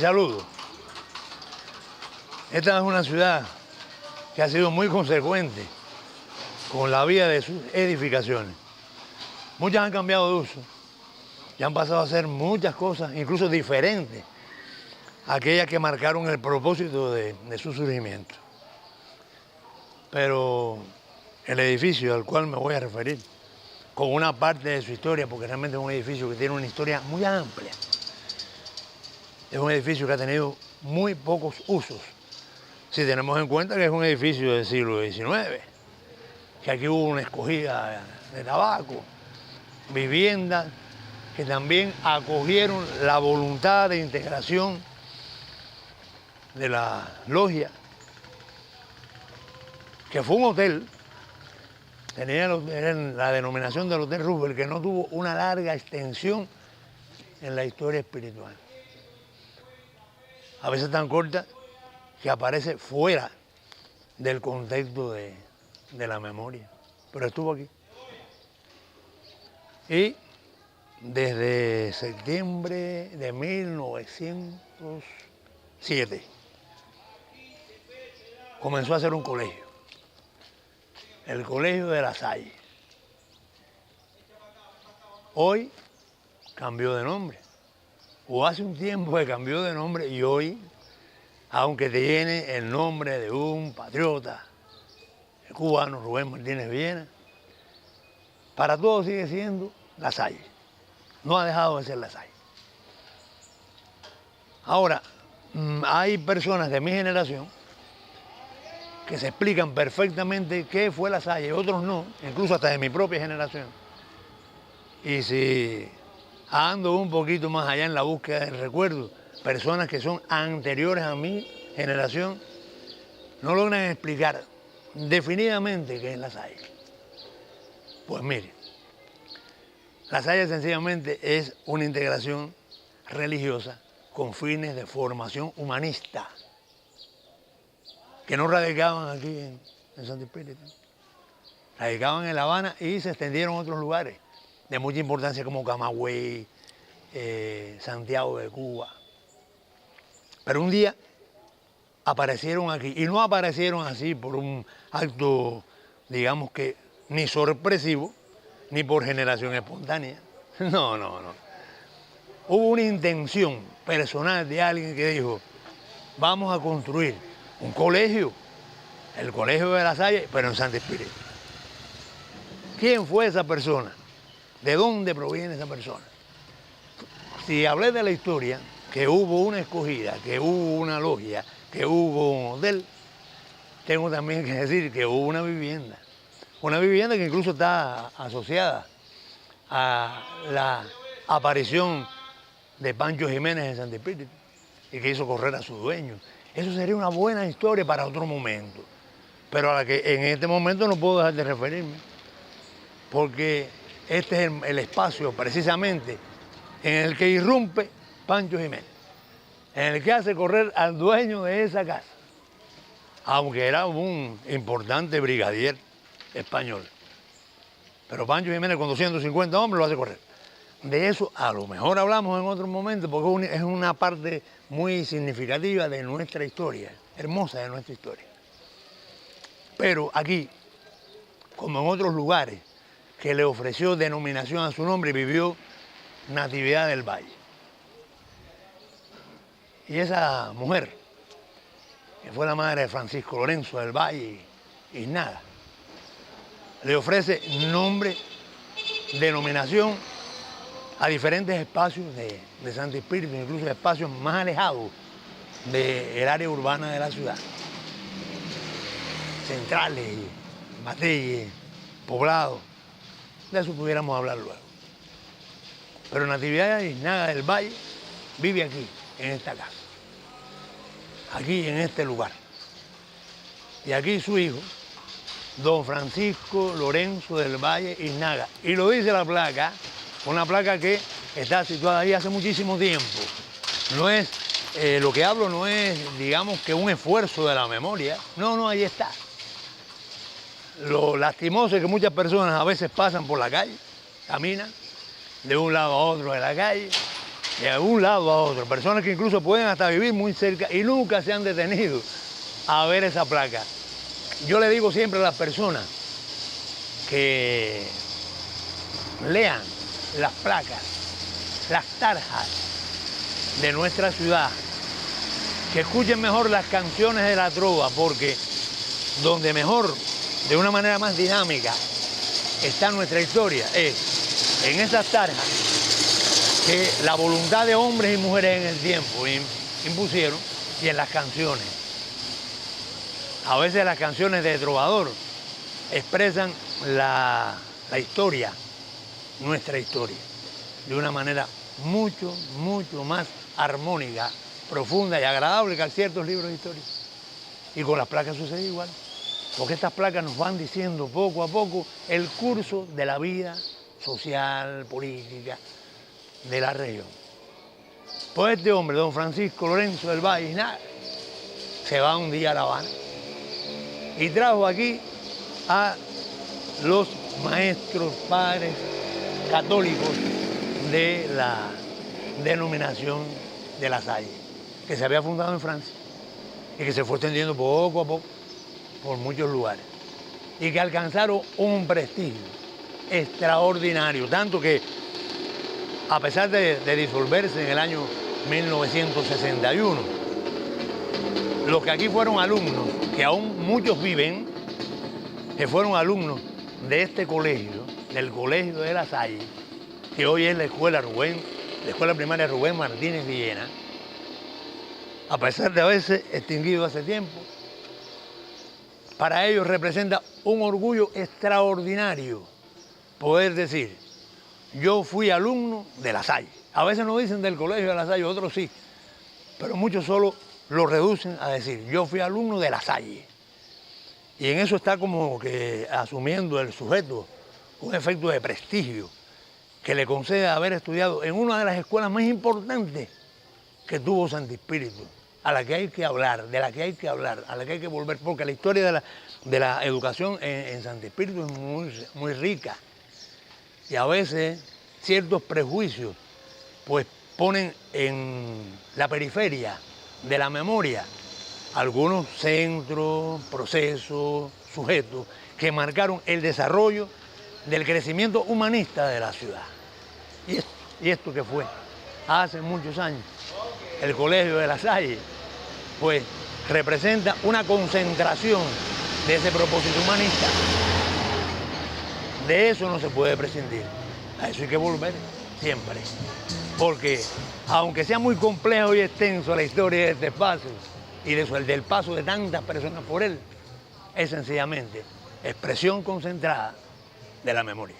saludo. Esta es una ciudad que ha sido muy consecuente con la vida de sus edificaciones. Muchas han cambiado de uso y han pasado a hacer muchas cosas, incluso diferentes a aquellas que marcaron el propósito de su surgimiento. Pero el edificio al cual me voy a referir, con una parte de su historia, porque realmente es un edificio que tiene una historia muy amplia. Es un edificio que ha tenido muy pocos usos, si tenemos en cuenta que es un edificio del siglo XIX, que aquí hubo una escogida de tabaco, viviendas que también acogieron la voluntad de integración de la logia, que fue un hotel, tenía la denominación del Hotel Roosevelt, que no tuvo una larga extensión en la historia espiritual. A veces tan corta que aparece fuera del contexto de la memoria, pero estuvo aquí. Y desde septiembre de 1907 comenzó a ser un colegio, el Colegio de La Salle. Hoy cambió de nombre, o hace un tiempo que cambió de nombre, y hoy, aunque tiene el nombre de un patriota el cubano, Rubén Martínez Villena, para todos sigue siendo La Salle. No ha dejado de ser La Salle. Ahora, hay personas de mi generación que se explican perfectamente qué fue La Salle, otros no, incluso hasta de mi propia generación. Y si ando un poquito más allá en la búsqueda del recuerdo, personas que son anteriores a mi generación no logran explicar definidamente qué es La Salle. Pues mire, La Salle sencillamente es una integración religiosa con fines de formación humanista, que no radicaban aquí en Santo Espíritu, radicaban en La Habana y se extendieron a otros lugares de mucha importancia como Camagüey, Santiago de Cuba. Pero un día aparecieron aquí, y no aparecieron así por un acto, digamos que, ni sorpresivo, ni por generación espontánea. No. Hubo una intención personal de alguien que dijo, vamos a construir un colegio, el Colegio de La Salle, pero en Santo Espíritu. ¿Quién fue esa persona? ¿De dónde proviene esa persona? Si hablé de la historia, que hubo una escogida, que hubo una logia, que hubo un hotel, tengo también que decir que hubo una vivienda que incluso está asociada a la aparición de Pancho Jiménez en Santo Espíritu y que hizo correr a su dueño. Eso sería una buena historia para otro momento, pero a la que en este momento no puedo dejar de referirme, porque este es el espacio precisamente en el que irrumpe Pancho Jiménez, en el que hace correr al dueño de esa casa, aunque era un importante brigadier español. Pero Pancho Jiménez con 250 hombres lo hace correr. De eso a lo mejor hablamos en otro momento, porque es una parte muy significativa de nuestra historia, hermosa de nuestra historia. Pero aquí, como en otros lugares que le ofreció denominación a su nombre, vivió Natividad del Valle. Y esa mujer, que fue la madre de Francisco Lorenzo del Valle y nada, le ofrece nombre, denominación a diferentes espacios de Santo Espíritu, incluso espacios más alejados del área urbana de la ciudad. Centrales, Matelles, Poblados, de eso pudiéramos hablar luego. Pero Natividad Iznaga del Valle vive aquí, en esta casa, aquí en este lugar. Y aquí su hijo, don Francisco Lorenzo del Valle Iznaga. Y lo dice la placa, una placa que está situada ahí hace muchísimo tiempo. No es, lo que hablo no es, digamos, que un esfuerzo de la memoria. No, ahí está. Lo lastimoso es que muchas personas a veces pasan por la calle, caminan de un lado a otro de la calle de un lado a otro, personas que incluso pueden hasta vivir muy cerca y nunca se han detenido a ver esa placa. Yo le digo siempre a las personas que lean las placas, las tarjas de nuestra ciudad, que escuchen mejor las canciones de la trova, porque donde mejor, de una manera más dinámica, está nuestra historia, es en esas tarjas que la voluntad de hombres y mujeres en el tiempo impusieron, y en las canciones. A veces las canciones de trovador expresan la historia, nuestra historia, de una manera mucho más armónica, profunda y agradable que ciertos libros de historia. Y con las placas sucede igual, porque estas placas nos van diciendo poco a poco el curso de la vida social, política de la región. Pues este hombre, don Francisco Lorenzo del Valle, se va un día a La Habana y trajo aquí a los maestros, padres católicos de la denominación de La Salle, que se había fundado en Francia y que se fue extendiendo poco a poco por muchos lugares y que alcanzaron un prestigio extraordinario, tanto que a pesar de disolverse en el año 1961, los que aquí fueron alumnos, que aún muchos viven, que fueron alumnos de este colegio, del Colegio de La Salle, que hoy es la escuela primaria Rubén Martínez Villena, a pesar de haberse extinguido hace tiempo, para ellos representa un orgullo extraordinario poder decir, yo fui alumno de La Salle. A veces no dicen del Colegio de La Salle, otros sí, pero muchos solo lo reducen a decir, yo fui alumno de La Salle. Y en eso está como que asumiendo el sujeto un efecto de prestigio que le concede haber estudiado en una de las escuelas más importantes que tuvo Santi Espíritu, a la que hay que hablar, de la que hay que hablar, a la que hay que volver, porque la historia de la educación en Santi Espíritu es muy rica. Y a veces ciertos prejuicios pues ponen en la periferia de la memoria algunos centros, procesos, sujetos que marcaron el desarrollo del crecimiento humanista de la ciudad. Y esto que fue hace muchos años, el Colegio de La Salle, pues representa una concentración de ese propósito humanista. De eso no se puede prescindir, a eso hay que volver siempre, porque aunque sea muy complejo y extenso la historia de este espacio y del paso de tantas personas por él, es sencillamente expresión concentrada de la memoria.